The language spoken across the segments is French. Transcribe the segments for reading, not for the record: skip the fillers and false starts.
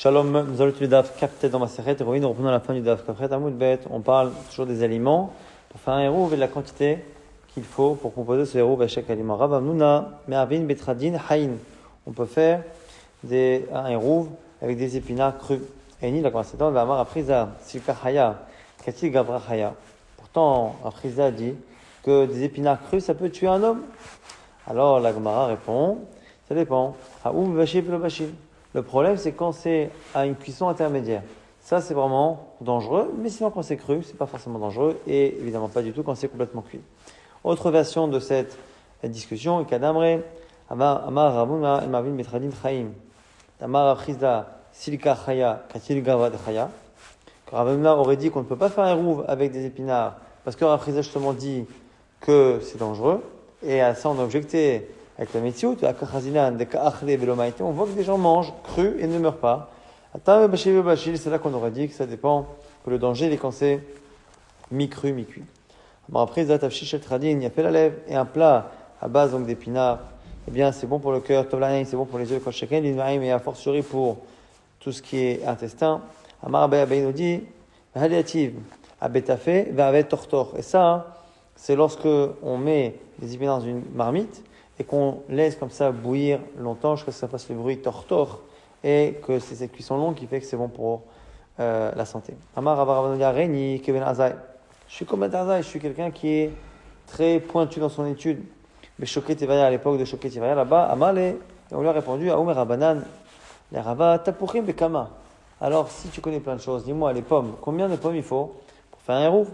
Shalom, nous allons étudier le Daf Kaftet dans ma séchette. Nous reprenons à la fin du Daf Kaftet. Amoud Bet, on parle toujours des aliments pour faire un hérouv et de la quantité qu'il faut pour composer ce hérouv à chaque aliment. Rav Amnouna, Me'avin Betradin Haïn. On peut faire un hérouv avec des épinards crus. Et ni la conversation va avoir Afriza, Silka Haya, Katil Gavra Haya. Pourtant, Afriza dit que des épinards crus, ça peut tuer un homme. Alors la Gemara répond, ça dépend. Haoum Vachil Pelo Vachil. Le problème, c'est quand c'est à une cuisson intermédiaire. Ça, c'est vraiment dangereux, mais sinon, quand c'est cru, c'est pas forcément dangereux, et évidemment pas du tout quand c'est complètement cuit. Autre version de cette discussion, Kadamre, Amar Ramuna, Emavin Betradin Chaim, Amar Achizda, Silka Chaya, Katil Gavad Chaya. Ramuna aurait dit qu'on ne peut pas faire un hérouv avec des épinards, parce que Achizda justement dit que c'est dangereux, et à ça, on a objecté avec la Metsiout, on voit que des gens mangent cru et ne meurent pas. C'est là qu'on aurait dit que ça dépend, que le danger il est quand c'est mi-cru, mi-cuit. Bon, après, il y a fait la lèvre et un plat à base donc d'épinards, eh bien, c'est bon pour le cœur, c'est bon pour les yeux, et a fortiori pour tout ce qui est intestin. Et ça, c'est lorsque on met les épinards dans une marmite, et qu'on laisse comme ça bouillir longtemps jusqu'à ce que ça fasse le bruit tortor et que c'est cette cuisson longue qui fait que c'est bon pour la santé. Amar Avaravanoya Reni Kevin Azai. Je suis comme Azai, je suis quelqu'un qui est très pointu dans son étude. Mais Choquet Tevaria, à l'époque de Choquet Tevaria, là-bas, Amale, et on lui a répondu, Aoumer Rabanan, les Rava Tapurim Bekama. Alors, si tu connais plein de choses, dis-moi, les pommes, combien de pommes il faut pour faire un hérouv?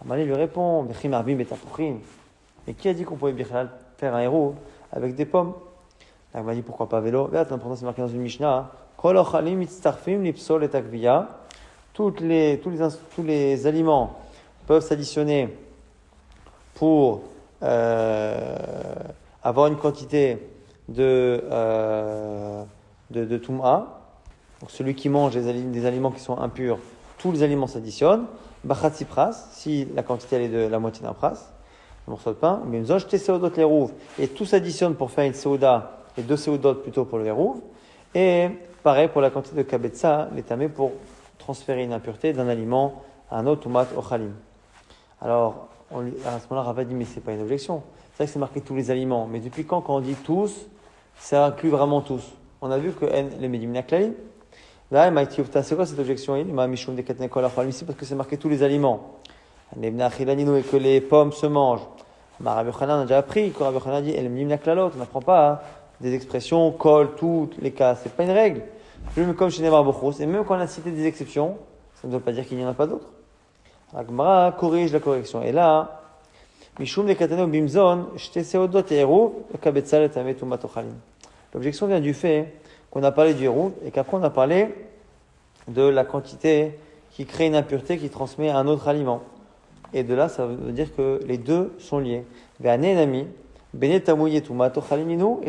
Amale lui répond, Bechim Arbim Betapurim. Et qui a dit qu'on pouvait faire un hérouv avec des pommes? Il m'a dit pourquoi pas vélo. L'important c'est marqué dans une Mishnah. Tous les aliments peuvent s'additionner pour avoir une quantité de Toum'a. Donc celui qui mange des aliments qui sont impurs, tous les aliments s'additionnent. Bachatzi pras, si la quantité elle est de la moitié d'un pras. Un morceau de pain, mais une jeté seudot les rouves, et tout s'additionne pour faire une seuda, et deux seudot plutôt pour le hérouv, et pareil pour la quantité de kabetza, les tamés pour transférer une impureté d'un aliment à un autre, tomat, ochalim. Alors, à ce moment-là, Rava dit, mais c'est pas une objection. C'est vrai que c'est marqué tous les aliments, mais depuis quand on dit tous, ça inclut vraiment tous. On a vu que les médimina klalim. Là, c'est quoi cette objection? Il m'a michoum des katnekol ochalim ici parce que c'est marqué tous les aliments. Et que les pommes se mangent. Rabbi Yochanan a déjà appris, que Rabbi Yochanan dit, on n'apprend pas des expressions, kol, toutes les cas, c'est pas une règle. Comme chez Neymar Bochos, et même quand on a cité des exceptions, ça ne veut pas dire qu'il n'y en a pas d'autres. La Gemara corrige la correction. Et là, Mishum de Katane Bimzon, Shte Seodot et Hérouv, Kabetzal et Tamet Tumat Ochalim. L'objection vient du fait qu'on a parlé du Hérouv et qu'après on a parlé de la quantité qui crée une impureté qui transmet à un autre aliment. Et de là, ça veut dire que les deux sont liés. Et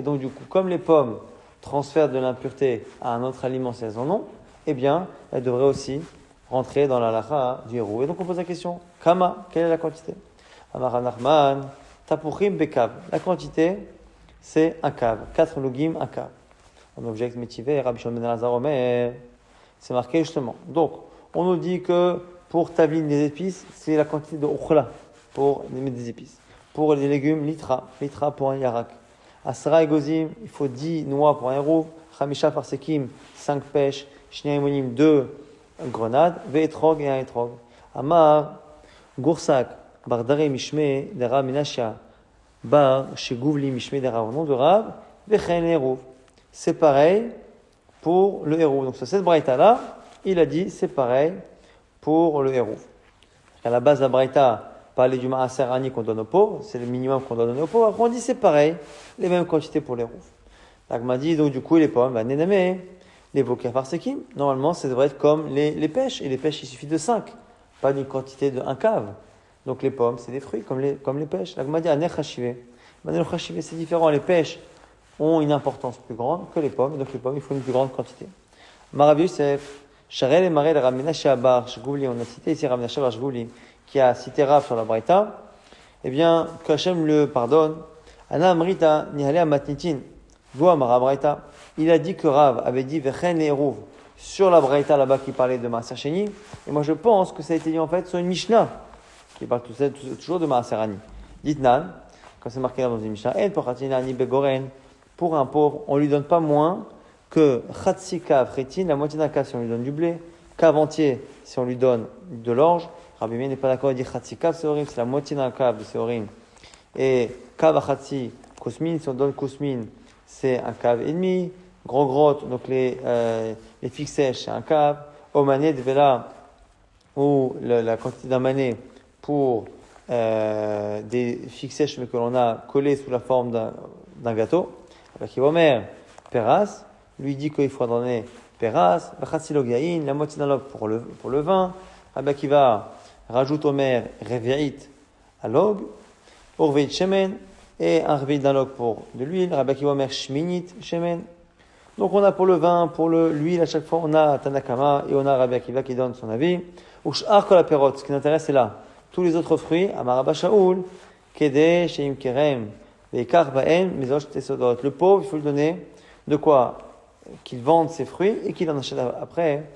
donc, du coup, comme les pommes transfèrent de l'impureté à un autre aliment si elles en ont, eh bien, elles devraient aussi rentrer dans la halakha du hérouv. Et donc, on pose la question, Kama, quelle est la quantité? Amar Nachman, Tapuchim Bekav. La quantité, c'est un kav. 4 logim, un kav. On objecte métivé, Rabbi Shimon ben Elazar Omer. C'est marqué justement. Donc, on nous dit que pour tavline des épices, c'est la quantité de ukhla pour mettre des épices. Pour les légumes, litra pour un yarak. Asra et gozim, il faut 10 noix pour un hérouv. Chamisha farsekim, 5 pêches. Shnia imonim, 2 grenades. Ve'etrog et un etrog. Amar, goursak, bardare mishme, dera menasha, bar, shegouvli mishme, dera, au nom de Rab, vechen hérouv. C'est pareil pour le hérouv. Donc, sur cette braïta-là, il a dit, c'est pareil pour le hérouv. À la base, la braïta parlait du maaser ani qu'on donne aux pauvres, c'est le minimum qu'on doit donner aux pauvres. Après, on dit c'est pareil, les mêmes quantités pour les hérouv. L'agma dit, donc du coup, les pommes, nénémé, les vokia farsekim, normalement, ça devrait être comme les pêches. Et les pêches, il suffit de 5, pas d'une quantité de 1 cave. Donc les pommes, c'est des fruits, comme les pêches. L'agma dit, aner chashivé. C'est différent, les pêches ont une importance plus grande que les pommes, donc les pommes, il faut une plus grande quantité. Marav Yosef, Sharel et Marel Ramenash Abar Shgouli, on a cité ici Ramenash Abar Shgouli, qui a cité Rav sur la Braïta, eh bien, que Hachem le pardonne. Ana Amrita Nihale Amatnitin, Voa Mara Braïta. il a dit que Rav avait dit Vechen et Eruv sur la Braïta là-bas qui parlait de Maaser Sheni. Et moi je pense que ça a été dit en fait sur une Mishnah qui parle toujours de Maaser Ani. Ditnan, comme c'est marqué dans une Mishnah, El Pochatina Ani Begoren, pour un pauvre, on lui donne pas moins que Chatsi Kav Chetin, la moitié d'un kav si on lui donne du blé, kav entier si on lui donne de l'orge. Rabbi Meir n'est pas d'accord, il dit Chatsi Kav Seorim, c'est la moitié d'un kav de Seorim. Et kav Chatsi Kosmin, si on donne Kosmin, c'est un kav et demi. Gros grotte, donc les figues sèches, c'est un kav. Omané de Vela, ou la quantité d'un mané pour des figues sèches mais que l'on a collées sous la forme d'un gâteau. Avec Omer, Peras, lui dit qu'il faut donner Peras, Bachatzilogaïn, la moitié d'un log pour le vin. Rabbi Akiva rajoute Omer, Revi'it à log, Orveit Shemen, et un Revi'it d'un log pour de l'huile. Rabbi Akiva Omer, Shminit Shemen. Donc on a pour le vin, pour l'huile, à chaque fois, on a Tanakama et on a Rabbi Akiva qui donne son avis. Ou Sh'ar Kol HaPerot, ce qui nous intéresse, c'est là. Tous les autres fruits, Amarabba Shaoul, Kede, Sheim Kerem, Veikar Baen, Mizosh Tesodot. Le pauvre, il faut lui donner de quoi qu'il vende ses fruits et qu'il en achète après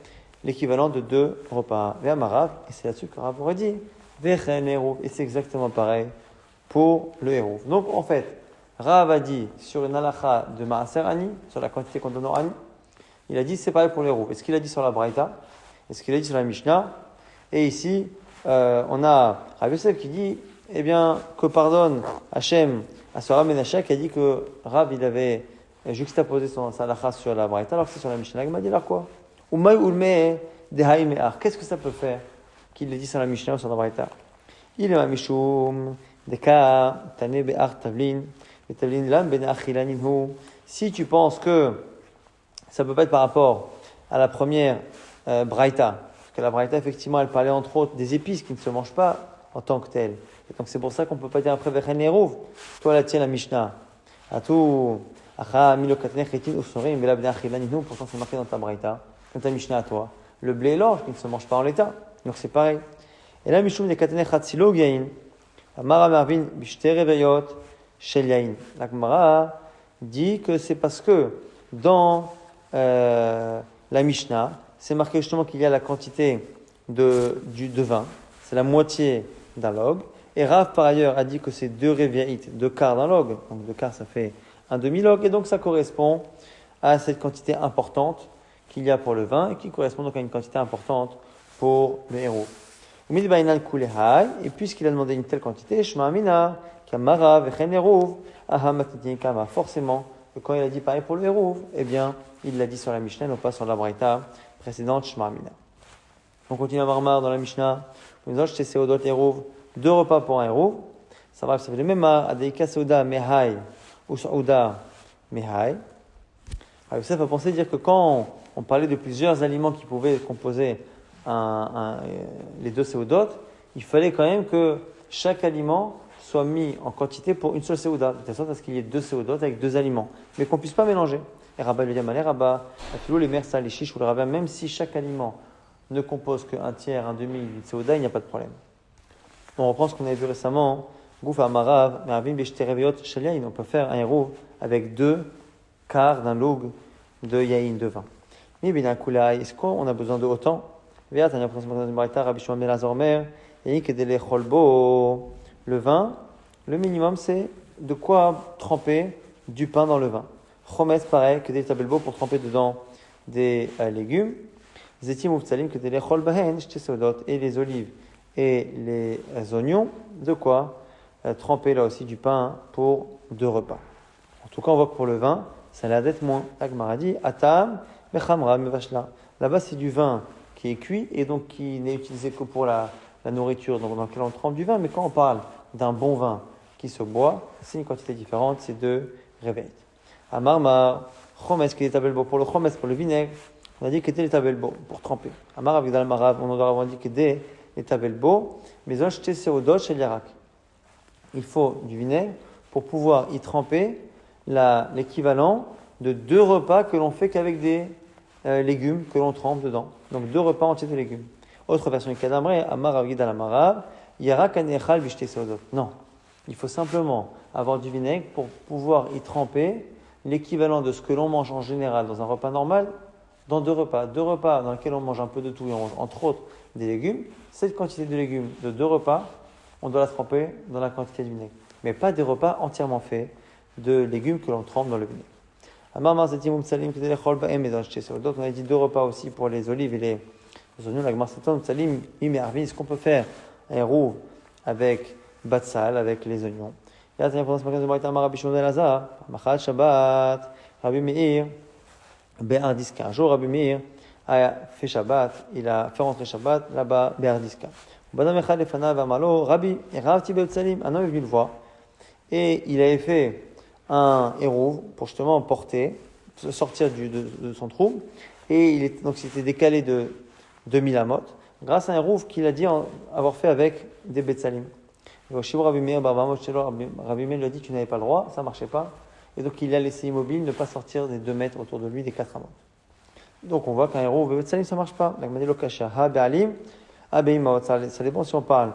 l'équivalent de 2 repas. Ve'amarav, et c'est là-dessus que Rav aurait dit, Vechen Eruv, et c'est exactement pareil pour le Eruv. Donc en fait, Rav a dit sur une halakha de Maaser Ani, sur la quantité qu'on donne au Ani, il a dit c'est pareil pour l'Eruv. Est-ce qu'il a dit sur la Braïta? Est-ce qu'il a dit sur la Mishnah? Et ici, on a Rav Yosef qui dit, eh bien, que pardonne Hachem à ce Rav Menashe qui a dit que Rav, il avait juxtaposé sa halakha sur la Braïta, alors que c'est sur la Mishnah. Il m'a dit alors quoi? Umay ulme dehaï me'ar. Qu'est-ce que ça peut faire qu'il l'ait dit sur la Mishnah ou sur la Braïta? Il est ma mishum deka tane be'ar tavlin. Si tu penses que ça peut pas être par rapport à la première braïta, parce que la braïta effectivement elle parlait entre autres des épices qui ne se mangent pas en tant que telles. Et donc c'est pour ça qu'on peut pas dire après Vechen Eruv. Toi la tienne la Mishnah. Pourtant c'est marqué dans ta braïta, dans ta Mishnah à toi. Le blé et l'orge qui ne se mangent pas en l'état. Donc c'est pareil. Et là Mishum de Katane Chatzilo Gain. Amara Marvin Bishte Reveyot. La Gemara dit que c'est parce que dans la Mishnah, c'est marqué justement qu'il y a la quantité de vin, c'est la moitié d'un log. Et Rav par ailleurs a dit que c'est 2 réviaïtes, 2 quarts d'un log. Donc 2 quarts ça fait un demi-log. Et donc ça correspond à cette quantité importante qu'il y a pour le vin et qui correspond donc à une quantité importante pour le héros. Et puisqu'il a demandé une telle quantité, Shema Amina, Kamara, Vechen Eruv, Kama. Forcément, que quand il a dit pareil pour le Eruv, eh bien, il l'a dit sur la Mishnah, non pas sur la Braïta précédente, Shema Amina. On continue à Marmar dans la Mishnah. Nous avons chez Seodot Eruv, 2 repas pour un Eruv. Ça va, ça fait le même Adeika Seouda Mehai ou Seouda Mehai. Alors, ça va penser dire que quand on parlait de plusieurs aliments qui pouvaient composer les 2 Seudot, il fallait quand même que chaque aliment soit mis en quantité pour une seule Seuda, de telle sorte à ce qu'il y ait 2 Seudot avec 2 aliments, mais qu'on ne puisse pas mélanger. Et Rabba lui dit, Rabba, les mers, les chiches ou le rabbin, même si chaque aliment ne compose qu'un tiers, un demi d'une Seuda, il n'y a pas de problème. On reprend ce qu'on avait vu récemment, Gouf Amarav, Mervim Beshte Reviot Shaliaïn, on peut faire un héros avec 2 quarts d'un log de yaïn, de vin. Mais bien, est-ce qu'on a besoin de autant? Le vin, le minimum, c'est de quoi tremper du pain dans le vin. Chometz, pareil, que des tabelbo pour tremper dedans des légumes. Zetim ou tsalim, que des lechol bahen, et les olives et les oignons, de quoi tremper là aussi du pain pour 2 repas. En tout cas, on voit que pour le vin, ça a l'air d'être moins. Agmara dit, atam, mechamra, mevashla. Là-bas, c'est du vin qui est cuit et donc qui n'est utilisé que pour la nourriture, donc dans laquelle on trempe du vin. Mais quand on parle d'un bon vin qui se boit, c'est une quantité différente, c'est 2 réveils. Amarma, chomes, qui est tabelbo pour le chomes, pour le vinaigre, on a dit que c'était les tabelbo pour tremper. Amar avec Dalmarav, on a dit que des les tabelbo, mais on jetait seodot chez l'Irak. Il faut du vinaigre pour pouvoir y tremper l'équivalent de 2 repas que l'on fait qu'avec des légumes que l'on trempe dedans. Donc 2 repas entiers de légumes. Autre version du Kadamré, Amar Avgid al-Amarav, Yara kanechal bishte seodot. Non, il faut simplement avoir du vinaigre pour pouvoir y tremper l'équivalent de ce que l'on mange en général dans un repas normal, dans deux repas. Deux repas dans lesquels on mange un peu de tout et on mange entre autres des légumes. Cette quantité de légumes de deux repas, on doit la tremper dans la quantité de vinaigre. Mais pas des repas entièrement faits de légumes que l'on trempe dans le vinaigre. Donc on a dit deux repas aussi pour les olives et les oignons. La Gemara s'étonne, est-ce qu'on peut faire un rouv avec batsal, avec les oignons? Un jour, Rabbi Meir a fait Shabbat, il a fait rentrer Shabbat là-bas, Be'ardiska. Un homme est venu le voir et il avait fait un héros pour justement porter, sortir de son trou, et donc s'était décalé de 2000 amot grâce à un héros qu'il a dit avoir fait avec des betsalim. Rabbi Meir lui a dit tu n'avais pas le droit, ça ne marchait pas, et donc il l'a laissé immobile, ne pas sortir des 2 mètres autour de lui, des 4 amot. Donc on voit qu'un héros betsalim ça ne marche pas. Ça dépend si on parle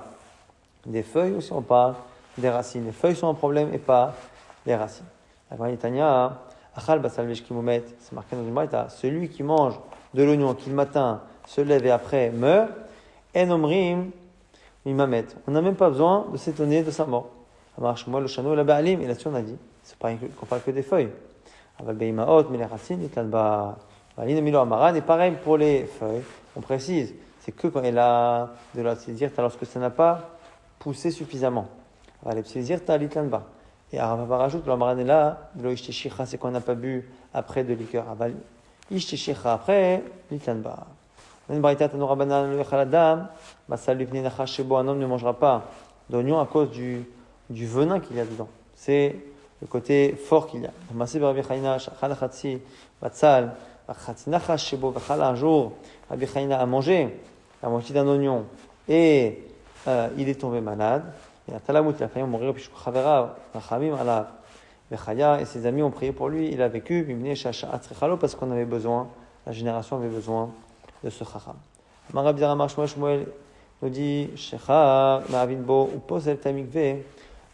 des feuilles ou si on parle des racines. Les feuilles sont un problème et pas les racines. C'est marqué dans une braïta, celui qui mange de l'oignon, qui le matin se lève et après meurt, en omrim mimamet. On n'a même pas besoin de s'étonner de sa mort. Et là-dessus on a dit, c'est pas qu'on parle que des feuilles. Mais les racines, et pareil pour les feuilles, on précise, c'est que quand elle a de la psilzirta, lorsque ça n'a pas poussé suffisamment. Les psilzirta l'itlanba. Et Arava rajoute, l'amaran est là, de l'oishteshicha, c'est qu'on n'a pas bu après de liqueur. Ishteshicha après, l'itlanba. Un homme ne mangera pas d'oignon à cause du venin qu'il y a dedans. C'est le côté fort qu'il y a. Un jour, Rabbi Chaina a mangé la moitié d'un oignon et il est tombé malade. Il a failli mourir, et ses amis ont prié pour lui. Il a vécu parce qu'on avait besoin, la génération avait besoin de ce chacham. Shmuel nous dit Shecha, Ma'avinbo, ou posel tamikve,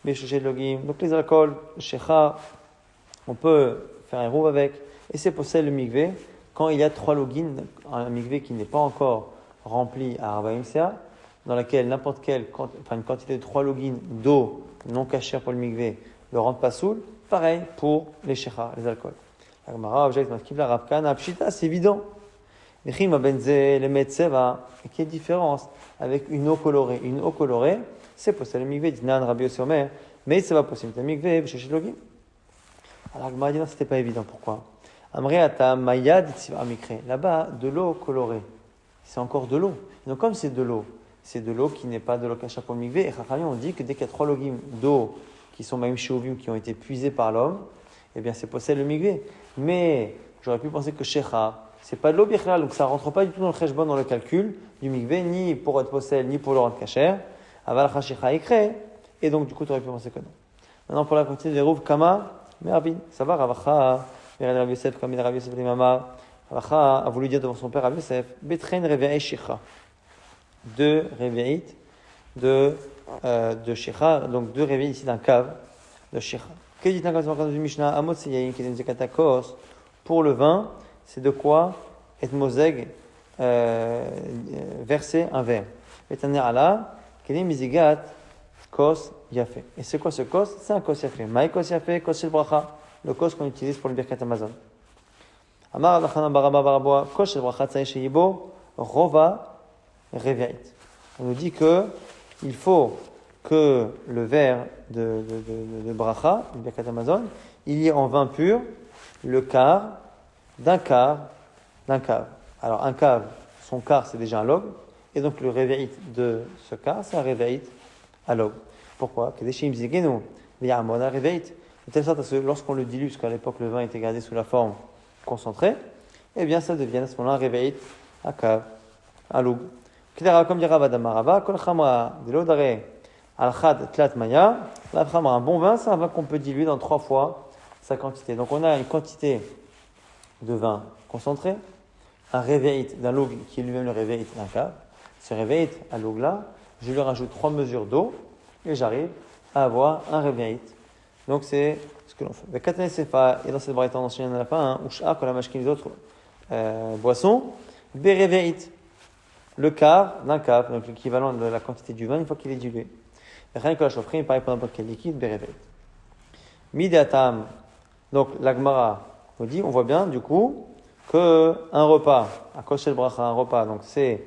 Beshoshet logim. Donc les alcools, Shecha, on peut faire un rouv avec, et c'est posel le mikve quand il y a 3 login, un mikve qui n'est pas encore rempli à Arbaim Sea, dans laquelle n'importe quelle, une quantité de 3 login d'eau non cachère pour le mikve ne rentre pas saoul. Pareil pour les shecha, les alcools. La Gemara objecte, c'est évident. Et quelle différence avec une eau colorée? Une eau colorée, c'est possible le mikve, dit Nan Rabbi Yossi Omer, mais c'est pas possible le mikve, Beshoshet logim. Alors la Gemara dit non, c'était pas évident. Pourquoi? Là-bas, de l'eau colorée, c'est encore de l'eau. Donc comme c'est de l'eau qui n'est pas de l'eau cachée pour le mikvé, et Chachamim on dit que dès qu'il y a 3 logim d'eau qui sont même shovim, qui ont été puisés par l'homme, eh bien c'est possède le mikvé. Mais j'aurais pu penser que shecha, c'est pas de l'eau bichlal, donc ça rentre pas du tout dans le cheshbon, dans le calcul du mikvé, ni pour être possède, ni pour le rendre cachère. Aval shecha ikre, et donc du coup tu aurais pu penser que non. Maintenant pour la quantité des rouv kama, merabin, ça va, Ravacha, Rabbi Yosef, comme il Rabbi Yosef l'imama, Ravacha a voulu dire devant son père Rabbi Yosef, betren reve'ei shecha. 2 réveillits de shecha, donc 2 réveillits ici d'un cave de shecha. Que dit dans du Mishnah Amot Seyayin qui dit katakos pour le vin, c'est de quoi et mozeg verser un verre. Et taner ala keli mizigat kos yafé. Et c'est quoi ce kos? C'est un kos yafé. Maï kos yafé, kos shel bracha, le kos qu'on utilise pour le birkat Amazon. Amar Lachana baraba baraboa kos shel bracha tsaï sheyibo rova. Réveillite. On nous dit que il faut que le verre de bracha, le birkat Amazon, il y ait en vin pur le quart d'un cave. Alors un cave, son quart c'est déjà un log, et donc le réveillite de ce quart c'est un réveillite à log. Pourquoi? De telle sorte que lorsqu'on le dilue, parce qu'à l'époque le vin était gardé sous la forme concentrée, eh bien ça devient à ce moment-là un réveillite à cave, à log. Comme dit Rava Damarava, Kol Chamra de l'Odare Al-Khad Tlat Maya, la Chamra, un bon vin, c'est un vin qu'on peut diluer dans 3 fois sa quantité. Donc on a une quantité de vin concentré, un réveillite d'un log qui est lui-même le réveillite d'un cave. Ce réveillite à log là, je lui rajoute 3 mesures d'eau et j'arrive à avoir un réveillite. Donc c'est ce que l'on fait. Avec Katane Sefa, et dans cette braïta, on enseigne à la fin, Ush'a, quand la machine les autres boissons, Bereveit, le quart d'un cap, donc l'équivalent de la quantité du vin une fois qu'il est dilué. Rien que la chaufferie, pareil pour n'importe quel liquide, Bereveit. Midatam, donc l'Agmara nous dit, on voit bien du coup que un repas, à Koshel Bracha, un repas, donc c'est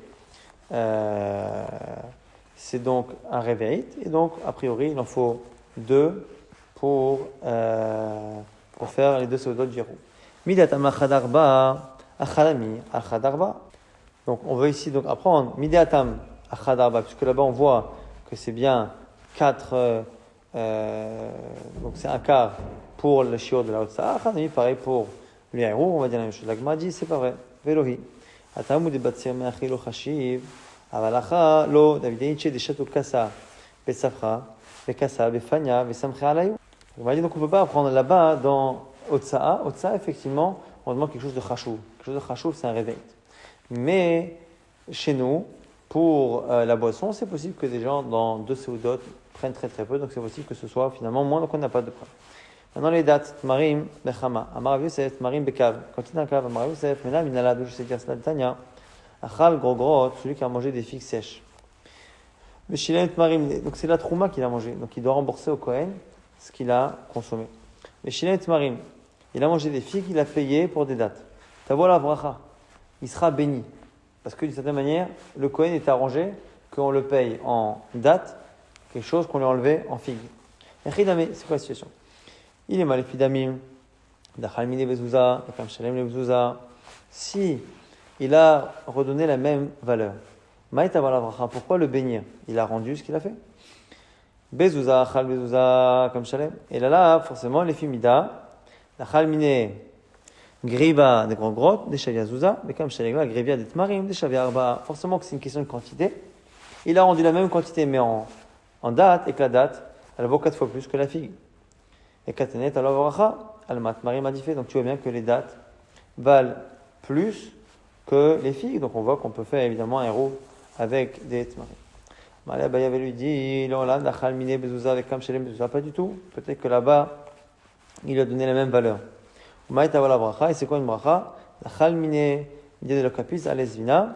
donc un réveil, et donc a priori il en faut deux pour faire les deux seudot du Jérou. Midatam achadarba, achadami, achadarba. Donc on veut ici donc apprendre midatam achadarba, puisque là-bas on voit que c'est bien 4, donc c'est un quart pour le shiur de la Hotsa, achadami pareil pour le Jérou, on va dire la même chose. L'Agma dit c'est pas vrai, velohi. Atamu de batsir me'achilo chashiv. Avalacha lo Davideniche des châteaux kassa besafra bekassa befania besamche alayou. On va dire donc on peut pas apprendre là-bas dans Otsa'a. Otsa'a effectivement on demande quelque chose de chashouv. Quelque chose de chashouv c'est un réveil. Mais chez nous pour la boisson c'est possible que des gens dans 2 seudot prennent très très peu donc c'est possible que ce soit finalement moins donc on n'a pas de preuve. Maintenant les dates Tmarim bechama Amar Rav Yosef Tmarim bekav quand il est un kav Amar Rav Yosef menam minala d'où je sais dire cela de Tanya. Achal grogrot, celui qui a mangé des figues sèches. Mais Shilen Tmarim, donc c'est la trouma qu'il a mangé, donc il doit rembourser au Kohen ce qu'il a consommé. Mais Shilen Tmarim, il a mangé des figues, il a payé pour des dates. Tavo la bracha, il sera béni. Parce que d'une certaine manière, le Kohen est arrangé qu'on le paye en date, quelque chose qu'on lui a enlevé en figue. Echidame, c'est quoi la situation? Il est malefidamim, dachalmine bezouza, et comme shalem le bezouza. Si il a redonné la même valeur. Pourquoi le bénir? Il a rendu ce qu'il a fait. Bezouza, chal bezouza, comme shalem. Et là, forcément, les fimida, la chalmine, griva, des grands grottes, des shavia zouza, mais comme shalem, la grivia des tmarim, des shavia arba. Forcément que c'est une question de quantité. Il a rendu la même quantité, mais en date, et que la date, elle vaut 4 fois plus que la figue. Et katenet, alors varacha, almat marim adifé. Donc tu vois bien que les dates valent plus que les figues. Donc on voit qu'on peut faire évidemment un héros avec des tmarim. Malé Abaye avait lui dit, l'Olan d'achal miné bezouza avec kam shelem bezouza, pas du tout. Peut-être que là-bas, il lui a donné la même valeur. Maït avala bracha, et c'est quoi une bracha? L'achal miné de le kapis à l'esvina,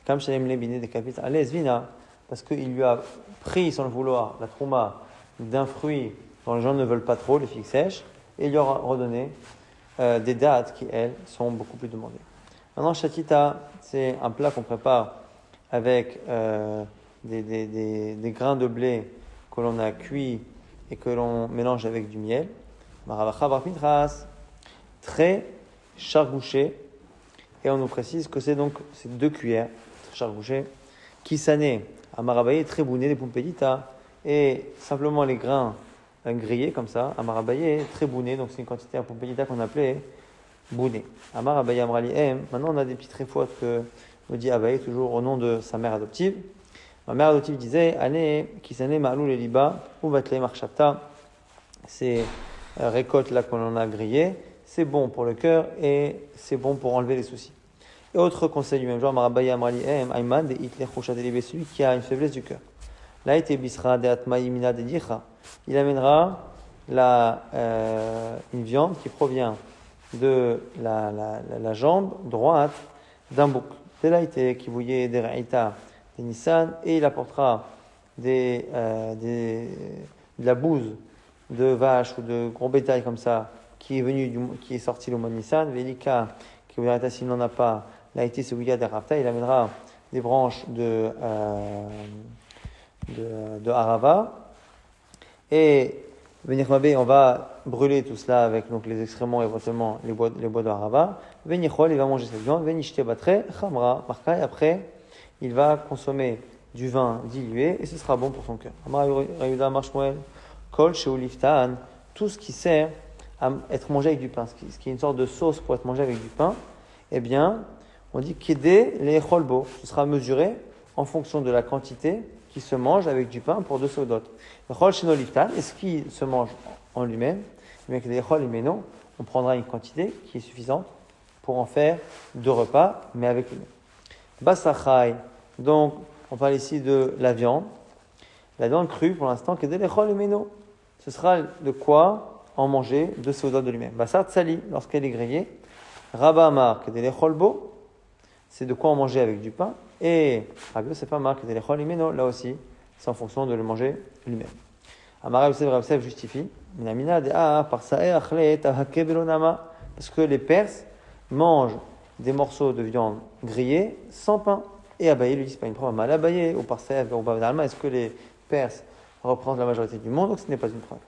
kam shelem le biné de kapis à l'esvina, parce qu'il lui a pris sans le vouloir la trouma d'un fruit dont les gens ne veulent pas trop, les figues sèches, et il lui aura redonné des dates qui, elles, sont beaucoup plus demandées. Maintenant, chatita, c'est un plat qu'on prépare avec des grains de blé que l'on a cuits et que l'on mélange avec du miel. Maravacha bar mitras, très chargouché. Et on nous précise que c'est donc ces 2 cuillères très chargouchées qui sané à marabaye, très bouné, des pompédita, et simplement les grains grillés comme ça, à marabaye, très bouné, donc c'est une quantité à pompédita qu'on appelait bouné. Amar Abaye Amrali M. Maintenant, on a des petites réfouates que me dit Abaye, toujours au nom de sa mère adoptive. Ma mère adoptive disait Allez, Kisane Ma'alou le Liba, ou Batle Marchapta. Ces récoltes là qu'on en a grillées, c'est bon pour le cœur et c'est bon pour enlever les soucis. Et autre conseil du même genre, Marabaye Amrali M. Ayman de Hitler Khoucha de celui qui a une faiblesse du cœur. Là, il bisra de Atmaïmina de Dicha. Il amènera une viande qui provient de la jambe droite d'un bouc. C'est là qui voyait des raïta, des nissan, et il apportera de la bouse de vache ou de gros bétail comme ça, qui est sorti le mois de Nissan. Velika, qui voyait s'il n'en a pas, là été c'est des rapta, il amènera des branches de harava. Et Venichmabé, on va brûler tout cela avec donc les excréments et éventuellement les bois de harava. Venichol, il va manger cette viande. Venichte batre, chamra, marka, et après, il va consommer du vin dilué et ce sera bon pour son cœur. Amar Rayuda Marshmuel, kol sheuliftan, tout ce qui sert à être mangé avec du pain, ce qui est une sorte de sauce pour être mangé avec du pain, eh bien, on dit kédé les cholbo, ce sera mesuré en fonction de la quantité qui se mange avec du pain pour 2 seudot. Le chol shenoliftan, et ce qui se mange en lui-même, mais que les chol imeno, on prendra une quantité qui est suffisante pour en faire 2 repas, mais avec lui-même. Basachai, donc on parle ici de la viande. La viande crue, pour l'instant, que des lechol imeno. Ce sera de quoi en manger de Seuda de lui-même. Bassar tsali, lorsqu'elle est grillée. Rabba Amar, Kedelecholbo, c'est de quoi en manger avec du pain. Et Rabbi Yosef Amar, Kedelechol imeno, là aussi, c'est en fonction de le manger lui-même. Amar Rabbi Yosef justifie. Minamina de par sae achlet ahake belonama, parce que les Perses mangent des morceaux de viande grillés sans pain. Et Abaye lui dit, c'est pas une preuve. Mal Abaye, ou par sae, ou Bavdalma, est-ce que les Perses représentent la majorité du monde, donc ce n'est pas une preuve.